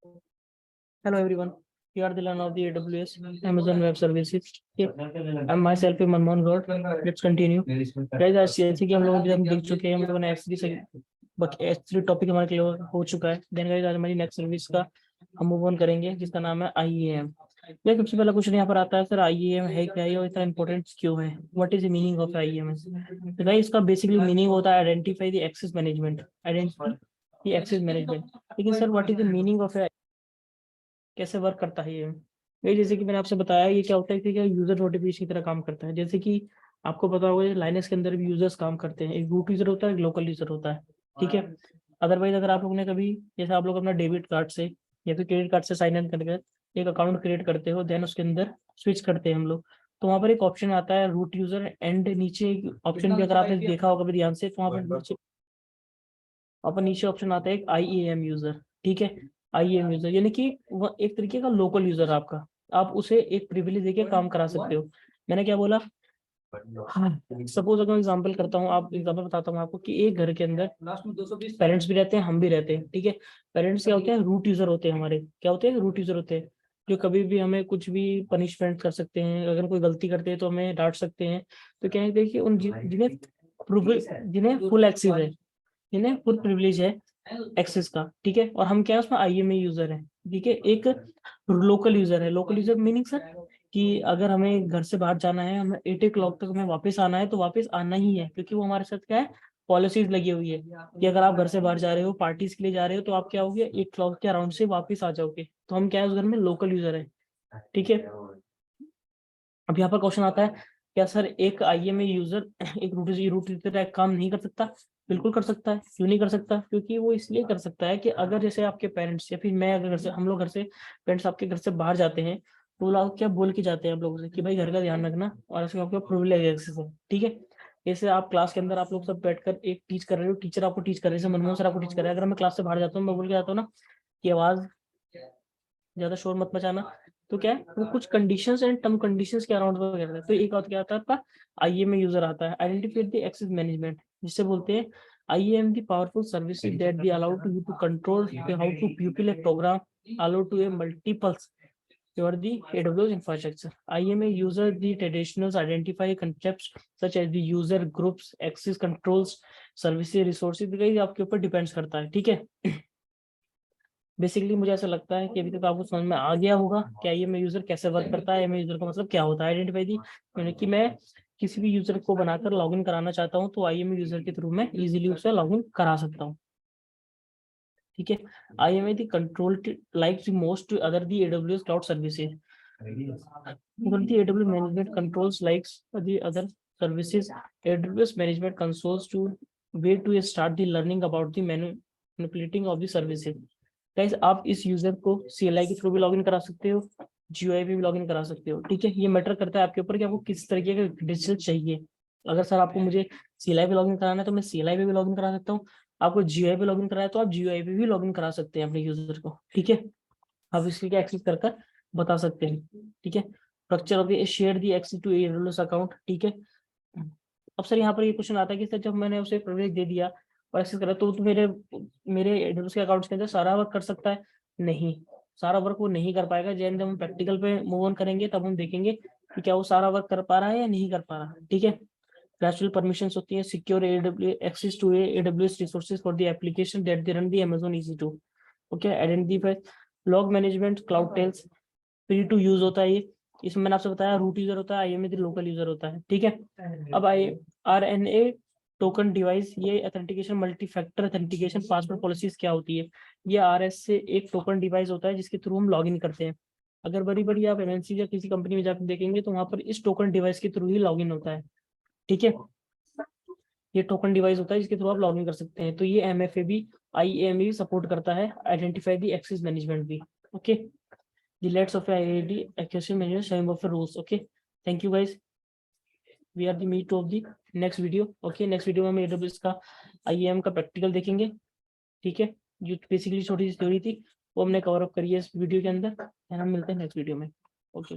Hello everyone. We are the learner of the AWS Amazon Web Services. Okay. I'm myself Manmohan Gaur. Let's continue. Guys, आज जैसे कि हम लोग अभी देख चुके हैं, हम लोगों ने H3 टॉपिक हमारे क्लियर हो चुका है। देन गाइस आज हमारी नेक्स्ट सर्विस का हम मूव ऑन करेंगे, जिसका नाम है IAM। ये सबसे पहला क्वेश्चन यहाँ पर आता है, सर IAM है क्या है और इतना इंपॉर्टेंट क्यों है? What is the meaning of IAM? तो गाइस इसका बेसिकली मीनिंग होता है identify the access management, identify the access management. लेकिन sir what is the meaning of, कैसे वर्क करता है ये जैसे कि मैंने आपसे बताया, ये क्या होता है कि यूजर नोटिफिकेशन की तरह काम करता है। जैसे कि आपको पता होगा लाइनस के अंदर भी यूजर्स काम करते हैं, एक रूट यूजर होता है, एक लोकल यूजर होता है, ठीक है। अदरवाइज अगर आप लोगों ने कभी, जैसे आप लोग अपना डेबिट कार्ड से या फिर क्रेडिट कार्ड से साइन इन करके एक अकाउंट क्रिएट करते हो, देन उसके अंदर स्विच करते हैं हम लोग, तो वहाँ पर एक ऑप्शन आता है रूट यूजर, एंड नीचे ऑप्शन भी अगर आपने देखा होगा भी ध्यान से, तो वहाँ पर नीचे ऑप्शन आता है एक IAM यूजर, ठीक है। IAM यूजर यानी कि वह एक तरीके का लोकल यूजर आपका, आप उसे एक प्रिविलेज देके काम करा सकते हो। मैंने क्या बोला? हाँ, सपोज अगर एग्जांपल करता हूँ, आप एग्जांपल बताता हूँ आपको कि एक घर के अंदर पेरेंट्स भी रहते हैं, हम भी रहते हैं, ठीक है। पेरेंट्स क्या होते हैं? रूट यूजर होते हैं हमारे, क्या होते हैं? रूट यूजर होते हैं, जो कभी भी हमें कुछ भी पनिशमेंट कर सकते हैं, अगर कोई गलती करते हैं तो हमें डांट सकते हैं। तो क्या है, देखिए उन जिन्हें फुल एक्सेस है, जिन्हें फुल प्रिविलेज है एक्सेस का, ठीक है। और हम क्या है, उसमें IMA यूजर है, ठीक है। एक लोकल यूजर है, लोकल यूजर मीनिंग सर कि अगर हमें घर से बाहर जाना है, हमें 8 o'clock तक हमें वापस आना है, तो वापस आना ही है, क्योंकि वो हमारे साथ क्या है, पॉलिसीज लगी हुई है कि अगर आप घर से बाहर जा रहे हो, पार्टीज के लिए जा रहे हो, तो आप क्या होगे, 8 o'clock के अराउंड से वापस आ जाओगे। तो हम क्या है, उस घर में लोकल यूजर है, ठीक है। अब यहाँ पर क्वेश्चन आता है, क्या सर एक IMA यूजर एक रूट की तरह काम नहीं कर सकता? बिल्कुल कर सकता है। क्यों नहीं कर सकता? क्योंकि वो इसलिए कर सकता है कि अगर जैसे आपके पेरेंट्स या फिर मैं अगर घर से, हम लोग घर से, पेरेंट्स आपके घर से बाहर जाते हैं, तो वो लोग क्या बोल के जाते हैं आप लोगों से कि भाई घर का ध्यान रखना, और इसमें आपका प्रिविलेज एक्सेस है, ठीक है। जैसे आप क्लास के अंदर आप लोग सब बैठकर एक टीच कर रहे हो, टीचर आपको टीच कर रहे हैं, जैसे मनमोहन सर आपको टीच कर रहे हैं, अगर मैं क्लास से बाहर जाता हूँ, मैं बोल के जाता हूँ ना कि आवाज ज्यादा शोर मत मचाना, तो क्या है, वो कुछ कंडीशंस एंड टर्म कंडीशंस के अराउंड वगैरह है। तो एक और क्या आता है आपका IAM यूजर आता है, आइडेंटिफाई द एक्सेस मैनेजमेंट, जिससे बोलते हैं IAM the powerful service that be allowed to you to control how to people a program allowed to a multiples over the AWS infrastructure. IAM user the traditional identify concepts such as the user groups, access controls, services, resources, आपके ऊपर depends करता है, ठीक है। Basically मुझे ऐसा लगता है कि अभी तक आपको समझ में आ गया होगा कि IAM यूजर कैसे वर्क करता है, IAM यूजर का मतलब क्या होता है। आइडेंटिफाई दी, यानी कि मैं किसी भी यूजर को बनाकर लॉगिन कराना चाहता हूँ, तो IAM यूजर के थ्रू मैं इजीली उसे लॉगिन करा सकता हूँ, ठीक है। IAM the control like the most other the AWS cloud services, the AWS management controls like the other services. AWS management consoles to way to start the learning about the manipulating of the services. Guys आप इस user को CLI के through भी login करा सकते हो, GUI पे भी लॉगिन करा सकते हो, ठीक है। ये मैटर करता है आपके ऊपर कि आपको किस तरीके का डिजिटल चाहिए। अगर सर आपको मुझे CLI पे लॉगिन कराना है, तो मैं CLI पे भी लॉगिन करा सकता हूँ। आपको GUI पे लॉगिन कराना है, तो आप GUI पे भी लॉगिन करा सकते हैं अपने यूजर को, ठीक है। आप इसके लिए एक्सेस कर बता सकते हैं, ठीक है। Structure of the share the access to AWS account, ठीक है। अब सर यहाँ पर ये क्वेश्चन आता है कि सर जब मैंने उसे प्रिविलेज दे दिया और एक्सेस करा, तो मेरे मेरे AWS के अकाउंट्स के अंदर सारा वर्क कर सकता है? नहीं, सारा वर्क वो नहीं कर पाएगा। जब हम प्रैक्टिकल पे मूव ऑन करेंगे, तब हम देखेंगे कि क्या वो सारा वर्क कर पा रहा है या नहीं कर पा रहा, ठीक है। ग्रेजुअल परमिशंस होती है, secure AWS access to AWS resources for the application that they run the Amazon EC2, okay. Identify log management, cloud tails, free to use होता है ये। इसमें मैंने आपसे बताया रूट यूजर होता है, IAM लोकल यूजर होता है, ठीक है। अब RNA टोकन डिवाइस, ये authentication, multi factor authentication, password policies क्या होती है? ये RS से एक टोकन डिवाइस होता है जिसके थ्रू हम लॉग इन करते हैं। अगर बड़ी बड़ी आप MNC या किसी कंपनी में जाकर देखेंगे, तो वहां पर इस टोकन डिवाइस के थ्रू ही लॉग इन होता है, ठीक है। ये टोकन डिवाइस होता है जिसके थ्रू आप लॉग इन कर सकते हैं। तो ये MFA भी IAM भी सपोर्ट करता है, आइडेंटिफाई द एक्सेस मैनेजमेंट भी, okay. The letters of IIT accuracy measure some of the rules. Okay, thank you guys. We are the meet of the next video. Okay, next video में हम AWS का IAM का practical देखेंगे, ठीक है। जो basically छोटी सी थ्योरी थी, वो हमने कवर अप करी है इस वीडियो के अंदर। हम मिलते हैं नेक्स्ट वीडियो में, ओके।